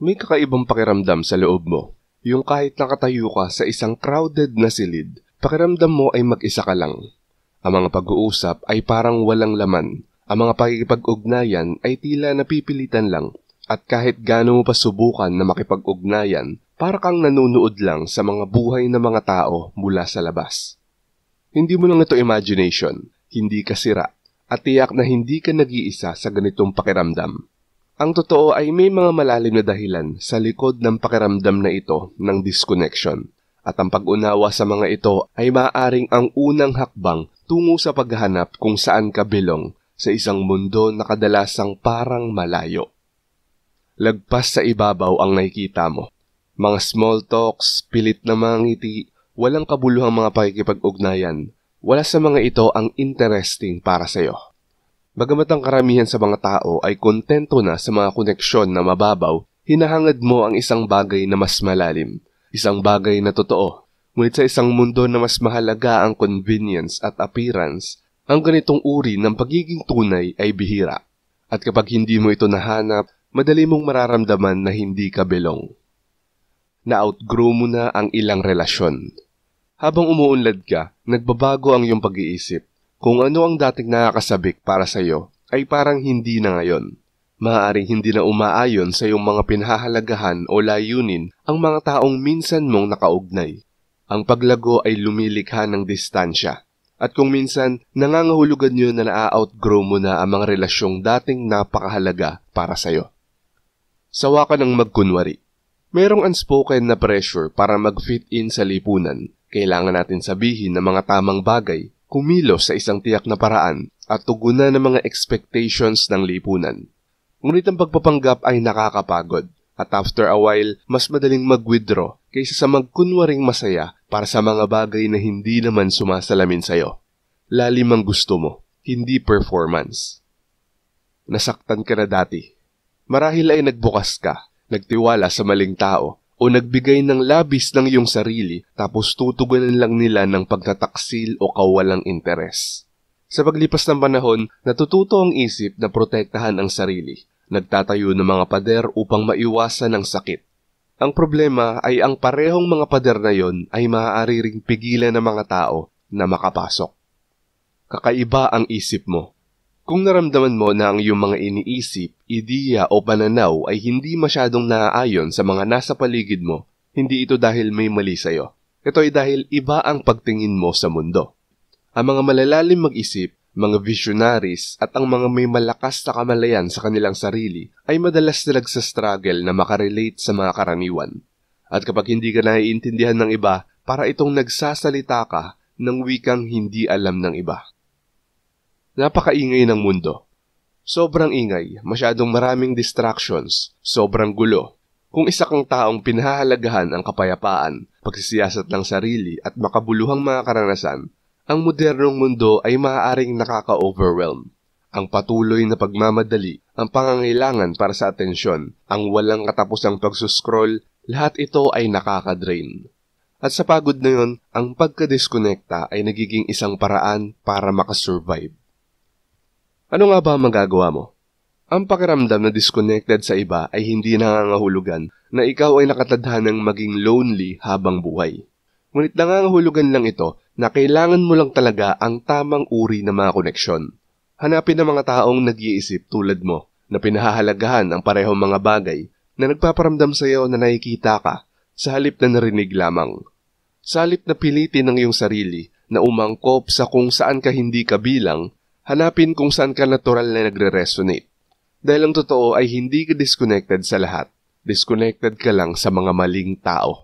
May kakaibang pakiramdam sa loob mo. Yung kahit nakatayo ka sa isang crowded na silid, pakiramdam mo ay mag-isa ka lang. Ang mga pag-uusap ay parang walang laman. Ang mga pakikipag-ugnayan ay tila napipilitan lang. At kahit gaano mo pa subukan na makipag-ugnayan, para kang nanunood lang sa mga buhay ng mga tao mula sa labas. Hindi mo lang ito imagination, hindi ka sira, at tiyak na hindi ka nag-iisa sa ganitong pakiramdam. Ang totoo ay may mga malalim na dahilan sa likod ng pakiramdam na ito ng disconnection. At ang pag-unawa sa mga ito ay maaaring ang unang hakbang tungo sa paghahanap kung saan ka belong sa isang mundo na kadalasang parang malayo. Lagpas sa ibabaw ang nakikita mo. Mga small talks, pilit na mga ngiti, walang kabuluhang mga pakikipag-ugnayan. Wala sa mga ito ang interesting para sa'yo. Bagamat ang karamihan sa mga tao ay kontento na sa mga koneksyon na mababaw, hinahangad mo ang isang bagay na mas malalim, isang bagay na totoo. Ngunit sa isang mundo na mas mahalaga ang convenience at appearance, ang ganitong uri ng pagiging tunay ay bihira. At kapag hindi mo ito nahanap, madali mong mararamdaman na hindi ka belong. Na-outgrow mo na ang ilang relasyon. Habang umuunlad ka, nagbabago ang iyong pag-iisip. Kung ano ang dating nakakasabik para sa iyo, ay parang hindi na ngayon. Maaaring hindi na umaayon sa iyong mga pinahahalagahan o layunin ang mga taong minsan mong nakaugnay. Ang paglago ay lumilikha ng distansya. At kung minsan, nangangahulugan niyo na na-outgrow mo na ang mga relasyong dating napakahalaga para sa iyo. Sawa ka ng magkunwari. Merong unspoken na pressure para mag-fit in sa lipunan. Kailangan natin sabihin ng mga tamang bagay, kumilos sa isang tiyak na paraan, at tugunan ng mga expectations ng lipunan. Ngunit ang pagpapanggap ay nakakapagod, at after a while, mas madaling mag-withdraw kaysa sa magkunwaring masaya para sa mga bagay na hindi naman sumasalamin sa'yo. Lalim ang gusto mo, hindi performance. Nasaktan ka na dati. Marahil ay nagbukas ka, nagtiwala sa maling tao, o nagbigay ng labis ng iyong sarili tapos tutugunan lang nila ng pagtataksil o kawalang interes. Sa paglipas ng panahon, natututo ang isip na protektahan ang sarili. Nagtatayo ng mga pader upang maiwasan ang sakit. Ang problema ay ang parehong mga pader na yon ay maaari ring pigilan ng mga tao na makapasok. Kakaiba ang isip mo. Kung naramdaman mo na ang iyong mga iniisip, ideya o pananaw ay hindi masyadong naaayon sa mga nasa paligid mo, hindi ito dahil may mali sa'yo. Ito ay dahil iba ang pagtingin mo sa mundo. Ang mga malalalim mag-isip, mga visionaries at ang mga may malakas na kamalayan sa kanilang sarili ay madalas nagsastruggle na makarelate sa mga karaniwan. At kapag hindi ka naiintindihan ng iba, para itong nagsasalita ka ng wikang hindi alam ng iba. Napakaingay ng mundo. Sobrang ingay, masyadong maraming distractions, sobrang gulo. Kung isa kang taong pinahahalagahan ang kapayapaan, pagsisiyasat ng sarili at makabuluhang mga karanasan, ang modernong mundo ay maaaring nakaka-overwhelm. Ang patuloy na pagmamadali, ang pangangailangan para sa atensyon, ang walang katapusang pagsuscroll, lahat ito ay nakaka-drain. At sa pagod na yon, ang pagka-disconnecta ay nagiging isang paraan para makasurvive. Ano nga ba ang magagawa mo? Ang pakiramdam na disconnected sa iba ay hindi nangangahulugan na ikaw ay nakatadhanang maging lonely habang buhay. Ngunit nangangahulugan lang ito na kailangan mo lang talaga ang tamang uri ng mga koneksyon. Hanapin ang mga taong nag-iisip tulad mo na pinahahalagahan ang parehong mga bagay na nagpaparamdam sa iyo na nakikita ka sa halip na narinig lamang. Sa halip na pilitin ang iyong sarili na umangkop sa kung saan ka hindi kabilang, hanapin kung saan ka natural na nagre-resonate. Dahil ang totoo ay hindi ka disconnected sa lahat. Disconnected ka lang sa mga maling tao.